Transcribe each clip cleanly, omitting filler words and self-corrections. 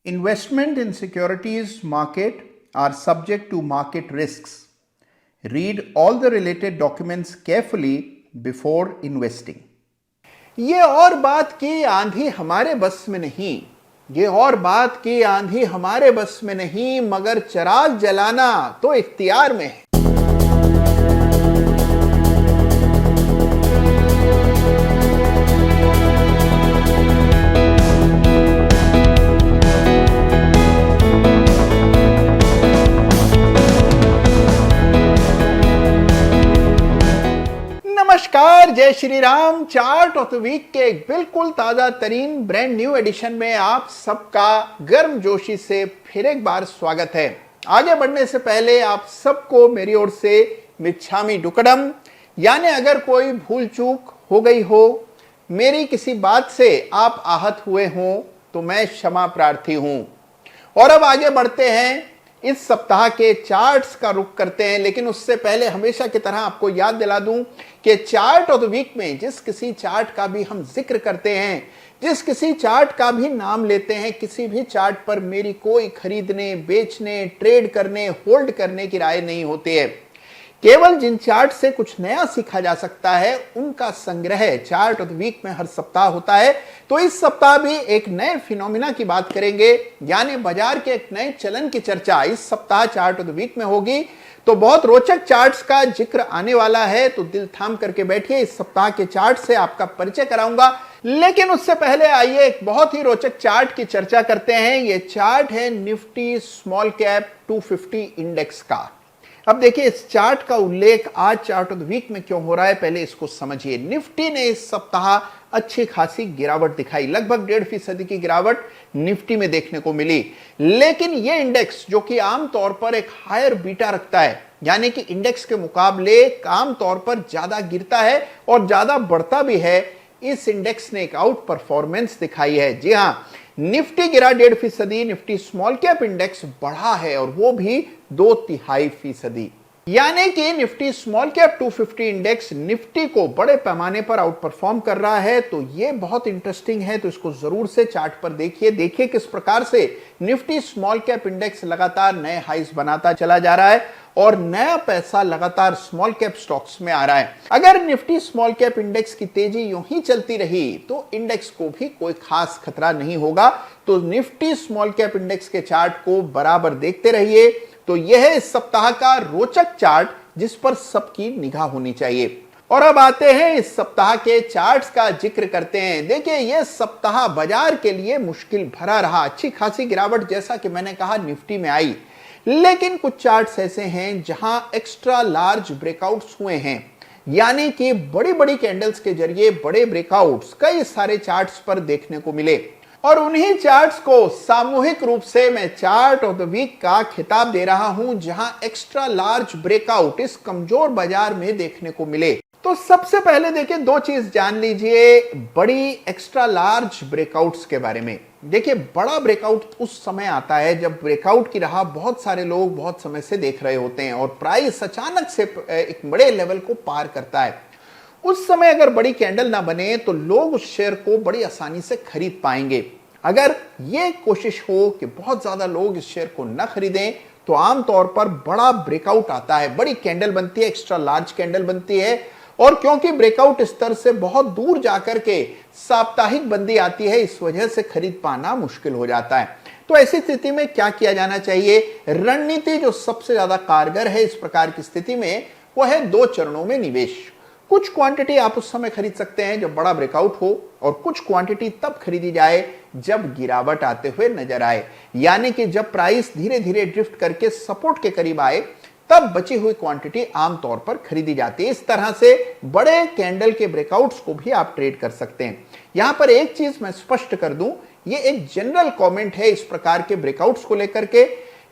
Investment in securities market are subject to market risks. Read all the related documents carefully before investing. ये और बात की आंधी हमारे बस में नहीं, ये और बात की आंधी हमारे बस में नहीं, मगर चिराग जलाना तो इख्तियार में है। नमस्कार, जय Shri Ram. Chart of the week के एक बिल्कुल ताजा तरीन ब्रांड न्यू एडिशन में आप सबका गर्मजोशी से फिर एक बार स्वागत है। आगे बढ़ने से पहले आप सबको मेरी ओर से मिच्छामी दुक्कडम, यानी अगर कोई भूल चूक हो गई हो, मेरी किसी बात से आप आहत हुए हो तो मैं क्षमा प्रार्थी हूं। और अब आगे बढ़ते हैं, इस सप्ताह के चार्ट्स का रुख करते हैं। लेकिन उससे पहले हमेशा की तरह आपको याद दिला दूं कि चार्ट ऑफ द वीक में जिस किसी चार्ट का भी हम जिक्र करते हैं, जिस किसी चार्ट का भी नाम लेते हैं, किसी भी चार्ट पर मेरी कोई खरीदने, बेचने, ट्रेड करने, होल्ड करने की राय नहीं होती है। केवल जिन चार्ट से कुछ नया सीखा जा सकता है उनका संग्रह चार्ट ऑफ द वीक में हर सप्ताह होता है। तो इस सप्ताह भी एक नए फिनोमिना की बात करेंगे, यानी बाजार के एक नए चलन की चर्चा इस सप्ताह चार्ट ऑफ द वीक में होगी। तो बहुत रोचक चार्ट्स का जिक्र आने वाला है, तो दिल थाम करके बैठिए। इस सप्ताह के चार्ट से आपका परिचय कराऊंगा, लेकिन उससे पहले आइए एक बहुत ही रोचक चार्ट की चर्चा करते हैं। यह चार्ट है निफ्टी स्मॉल कैप 250 इंडेक्स का। अब देखिए, इस चार्ट का उल्लेख आज चार्ट ऑफ द वीक में क्यों हो रहा है, पहले इसको समझिए। निफ्टी ने इस सप्ताह अच्छी खासी गिरावट दिखाई, लगभग 1.5% की गिरावट निफ्टी में देखने को मिली। लेकिन यह इंडेक्स जो कि आमतौर पर एक हायर बीटा रखता है, यानी कि इंडेक्स के मुकाबले आमतौर पर ज्यादा गिरता है और ज्यादा बढ़ता भी है, इस इंडेक्स ने एक आउट परफॉर्मेंस दिखाई है। जी हां, निफ्टी गिरा 1.5%, निफ्टी स्मॉल कैप इंडेक्स बढ़ा है और वो भी 2/3%। यानी कि Nifty small cap 250 index Nifty को बड़े पैमाने पर आउट परफॉर्म कर रहा है। तो ये बहुत इंटरेस्टिंग है, तो इसको जरूर से चार्ट पर देखिए किस प्रकार से निफ्टी स्मॉल कैप इंडेक्स लगातार नए हाइस बनाता चला जा रहा है और नया पैसा लगातार स्मॉल कैप स्टॉक्स में आ रहा है। अगर निफ्टी स्मॉल कैप इंडेक्स की तेजी यूं ही चलती रही तो इंडेक्स को भी कोई खास खतरा नहीं होगा। तो निफ्टी स्मॉल कैप इंडेक्स के चार्ट को बराबर देखते रहिए। तो यह है इस सप्ताह का रोचक चार्ट जिस पर सबकी निगाह होनी चाहिए। और अब आते हैं इस सप्ताह के चार्ट्स का जिक्र करते हैं। देखिए, यह सप्ताह बाजार के लिए मुश्किल भरा रहा। अच्छी खासी गिरावट जैसा कि मैंने कहा निफ्टी में आई, लेकिन कुछ चार्ट्स ऐसे हैं जहां एक्स्ट्रा लार्ज ब्रेकआउट्स हुए हैं, यानी कि बड़ी बड़ी कैंडल्स के जरिए बड़े ब्रेकआउट्स कई सारे चार्ट्स पर देखने को मिले। और उन्हीं चार्ट्स को सामूहिक रूप से मैं चार्ट ऑफ द वीक का खिताब दे रहा हूं, जहां एक्स्ट्रा लार्ज ब्रेकआउट इस कमजोर बाजार में देखने को मिले। तो सबसे पहले देखिए, दो चीज जान लीजिए बड़ी एक्स्ट्रा लार्ज ब्रेकआउट्स के बारे में। देखिए, बड़ा ब्रेकआउट उस समय आता है जब ब्रेकआउट की राह बहुत सारे लोग बहुत समय से देख रहे होते हैं और प्राइस अचानक से एक बड़े लेवल को पार करता है। उस समय अगर बड़ी कैंडल ना बने तो लोग उस शेयर को बड़ी आसानी से खरीद पाएंगे। अगर यह कोशिश हो कि बहुत ज्यादा लोग इस शेयर को ना खरीदें तो आमतौर पर बड़ा ब्रेकआउट आता है, बड़ी कैंडल बनती है, एक्स्ट्रा लार्ज कैंडल बनती है। और क्योंकि ब्रेकआउट स्तर से बहुत दूर जाकर के साप्ताहिक बंदी आती है, इस वजह से खरीद पाना मुश्किल हो जाता है। तो ऐसी स्थिति में क्या किया जाना चाहिए? रणनीति जो सबसे ज्यादा कारगर है इस प्रकार की स्थिति में, वह है 2 चरणों में निवेश। कुछ क्वांटिटी आप उस समय खरीद सकते हैं जब बड़ा ब्रेकआउट हो, और कुछ क्वांटिटी तब खरीदी जाए जब गिरावट आते हुए नजर आए, यानी कि जब प्राइस धीरे धीरे ड्रिफ्ट करके सपोर्ट के करीब आए तब बची हुई क्वांटिटी आमतौर पर खरीदी जाती है। इस तरह से बड़े कैंडल के ब्रेकआउट्स को भी आप ट्रेड कर सकते हैं। यहां पर एक चीज मैं स्पष्ट कर दूं, ये एक जनरल कमेंट है इस प्रकार के ब्रेकआउट्स को लेकर के।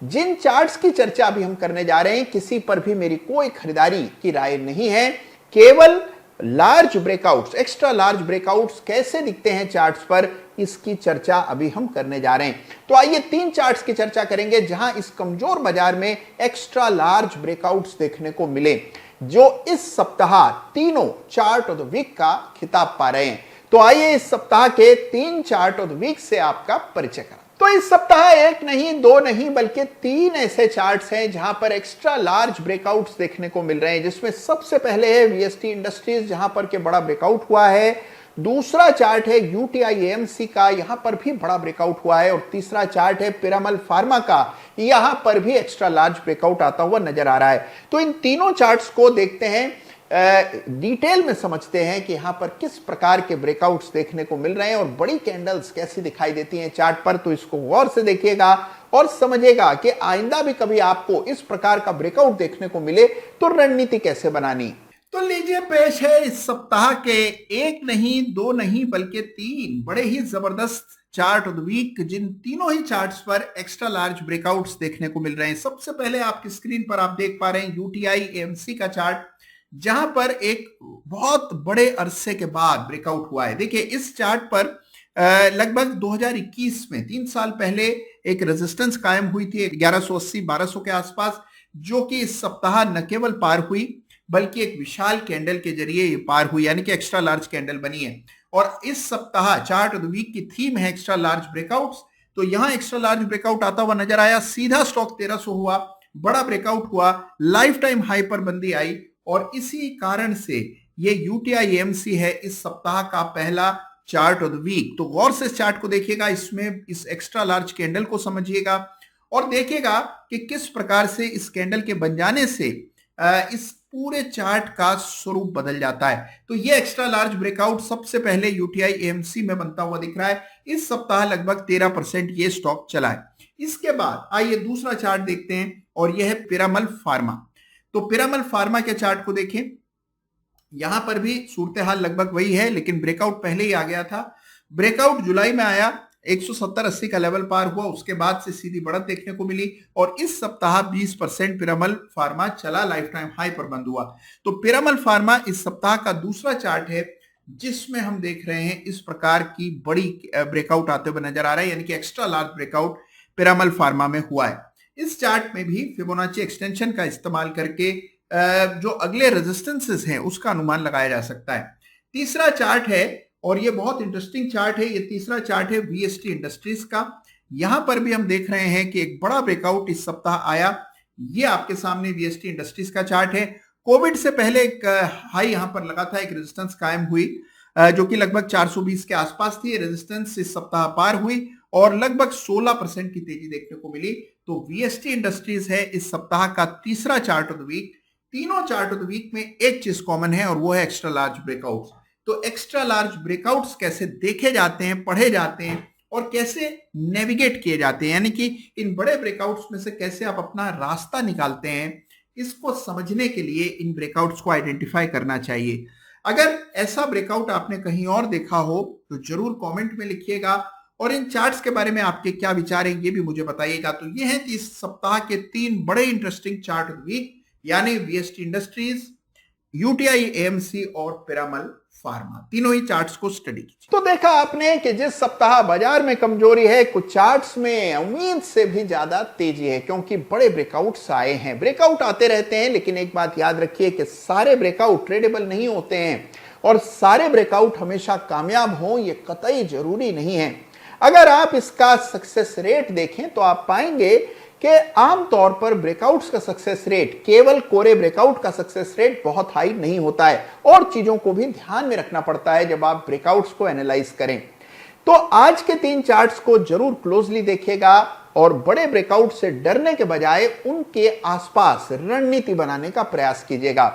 जिन चार्ट्स की चर्चा अभी हम करने जा रहे हैं, किसी पर भी मेरी कोई खरीदारी की राय नहीं है। केवल large breakouts, extra large breakouts कैसे दिखते हैं चार्ट्स पर, इसकी चर्चा अभी हम करने जा रहे हैं। तो आइए 3 चार्ट्स की चर्चा करेंगे जहां इस कमजोर बाजार में एक्स्ट्रा लार्ज ब्रेकआउट्स देखने को मिले, जो इस सप्ताह तीनों चार्ट ऑफ द वीक का खिताब पा रहे हैं। तो आइए इस सप्ताह के 3 चार्ट ऑफ द वीक से आपका परिचय करा। तो इस सप्ताह एक नहीं, दो नहीं, बल्कि 3 ऐसे चार्ट्स हैं जहां पर एक्स्ट्रा लार्ज ब्रेकआउट्स देखने को मिल रहे हैं, जिसमें सबसे पहले है वीएसटी इंडस्ट्रीज, जहां पर के बड़ा ब्रेकआउट हुआ है। दूसरा चार्ट है यूटीआई एएमसी का, यहां पर भी बड़ा ब्रेकआउट हुआ है। और तीसरा चार्ट है पिरामल फार्मा का, यहां पर भी एक्स्ट्रा लार्ज ब्रेकआउट आता हुआ नजर आ रहा है। तो इन तीनों चार्ट्स को देखते हैं, डिटेल में समझते हैं कि यहां पर किस प्रकार के ब्रेकआउट्स देखने को मिल रहे हैं और बड़ी कैंडल्स कैसी दिखाई देती हैं चार्ट पर। तो इसको गौर से देखिएगा और समझिएगा कि आइंदा भी कभी आपको इस प्रकार का ब्रेकआउट देखने को मिले तो रणनीति कैसे बनानी। तो लीजिए पेश है इस सप्ताह के एक नहीं, दो नहीं, बल्कि 3 बड़े ही जबरदस्त चार्ट ऑफ द वीक, जिन तीनों ही चार्ट्स पर एक्स्ट्रा लार्ज ब्रेकआउट्स देखने को मिल रहे हैं। सबसे पहले आपकी स्क्रीन पर आप देख पा रहे हैं यूटीआई एएमसी का चार्ट, जहां पर एक बहुत बड़े अरसे के बाद ब्रेकआउट हुआ है। देखिए इस चार्ट पर लगभग 2021 में 3 साल पहले एक रेजिस्टेंस कायम हुई थी 1180-1200 के आसपास, जो कि इस सप्ताह न केवल पार हुई बल्कि एक विशाल कैंडल के जरिए ये पार हुई, यानी कि एक्स्ट्रा लार्ज कैंडल बनी है। और इस सप्ताह चार्ट ऑफ द वीक की थीम है एक्स्ट्रा लार्ज ब्रेकआउट्स। तो यहां एक्स्ट्रा लार्ज ब्रेकआउट आता हुआ नजर आया, सीधा स्टॉक 1300 हुआ, बड़ा ब्रेकआउट हुआ, लाइफ टाइम हाई पर बंदी आई और इसी कारण से ये यूटीआई एएमसी है इस सप्ताह का पहला चार्ट ऑफ द वीक। तो गौर से इस चार्ट को देखिएगा, इसमें इस एक्स्ट्रा लार्ज कैंडल को समझिएगा और देखिएगा कि किस प्रकार से इस कैंडल के बन जाने से इस पूरे चार्ट का स्वरूप बदल जाता है। तो ये एक्स्ट्रा लार्ज ब्रेकआउट सबसे पहले यूटीआई एएमसी में बनता हुआ दिख रहा है। इस सप्ताह लगभग 13% ये स्टॉक चला है। इसके बाद आइए दूसरा चार्ट देखते हैं और यह है पिरामल फार्मा। तो पिरामल फार्मा के चार्ट को देखें, यहां पर भी सूरत हाल लगभग वही है, लेकिन ब्रेकआउट पहले ही आ गया था। ब्रेकआउट जुलाई में आया, 170-80 का लेवल पार हुआ, उसके बाद से सीधी बढ़त देखने को मिली और इस सप्ताह 20% पिरामल फार्मा चला, लाइफ टाइम हाई पर बंद हुआ। तो पिरामल फार्मा इस सप्ताह का दूसरा चार्ट है जिसमें हम देख रहे हैं इस प्रकार की बड़ी ब्रेकआउट आते हुए नजर आ रहा है, यानी कि extra large breakout Piramal pharma में हुआ है। इस चार्ट में भी फिबोनाची एक्सटेंशन का इस्तेमाल करके जो अगले रेजिस्टेंसेस हैं उसका अनुमान लगाया जा सकता है। तीसरा चार्ट है और ये बहुत इंटरेस्टिंग चार्ट है, ये तीसरा चार्ट है वीएसटी इंडस्ट्रीज का। यहां पर भी हम देख रहे हैं कि एक बड़ा ब्रेकआउट इस सप्ताह आया। ये आपके सामने वीएसटी इंडस्ट्रीज का चार्ट है। कोविड से पहले एक हाई यहां पर लगा था, एक रेजिस्टेंस कायम हुई जो कि लगभग 420 के आसपास थी। रेजिस्टेंस इस सप्ताह पार हुई और लगभग 16% की तेजी देखने को मिली। तो वीएसटी इंडस्ट्रीज है इस सप्ताह का तीसरा चार्ट ऑफ द वीक। तीनों चार्ट ऑफ द वीक में एक चीज कॉमन है और वो है एक्स्ट्रा लार्ज ब्रेकआउट्स। तो एक्स्ट्रा लार्ज ब्रेकआउट्स कैसे देखे जाते हैं, पढ़े जाते हैं और कैसे नेविगेट किए जाते हैं, यानी कि इन बड़े ब्रेकआउट्स में से कैसे आप अपना रास्ता निकालते हैं, इसको समझने के लिए इन ब्रेकआउट्स को आइडेंटिफाई करना चाहिए। अगर ऐसा ब्रेकआउट आपने कहीं और देखा हो तो जरूर कमेंट में लिखिएगा और इन चार्ट्स के बारे में आपके क्या विचार हैं ये भी मुझे बताइएगा। तो ये हैं इस सप्ताह के 3 बड़े interesting chart of the week, यानी वीएसटी इंडस्ट्रीज, यूटीआई एएमसी और पिरामल फार्मा। तीनों ही चार्ट्स को स्टडी कीजिए। तो देखा आपने कि जिस सप्ताह बाजार में कमजोरी है, कुछ चार्ट्स में उम्मीद से भी ज्यादा तेजी है, क्योंकि बड़े ब्रेकआउट्स आए हैं। ब्रेकआउट आते रहते हैं, लेकिन एक बात याद रखिए कि सारे ब्रेकआउट ट्रेडेबल नहीं होते हैं और सारे ब्रेकआउट हमेशा कामयाब हों ये कतई जरूरी नहीं है। अगर आप इसका सक्सेस रेट देखें तो आप पाएंगे कि आमतौर पर ब्रेकआउट्स का सक्सेस रेट, केवल कोरे ब्रेकआउट का सक्सेस रेट बहुत हाई नहीं होता है और चीजों को भी ध्यान में रखना पड़ता है जब आप ब्रेकआउट्स को एनालाइज करें। तो आज के 3 चार्ट्स को जरूर क्लोजली देखिएगा और बड़े ब्रेकआउट से डरने के बजाय उनके आसपास रणनीति बनाने का प्रयास कीजिएगा।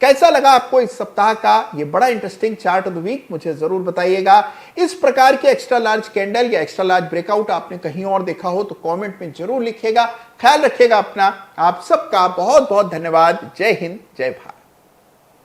कैसा लगा आपको इस सप्ताह का ये बड़ा interesting chart of the week, मुझे जरूर बताइएगा। इस प्रकार के एक्स्ट्रा लार्ज कैंडल या एक्स्ट्रा लार्ज ब्रेकआउट आपने कहीं और देखा हो तो कमेंट में जरूर लिखिएगा। ख्याल रखिएगा अपना। आप सबका बहुत बहुत धन्यवाद। जय हिंद, जय भारत।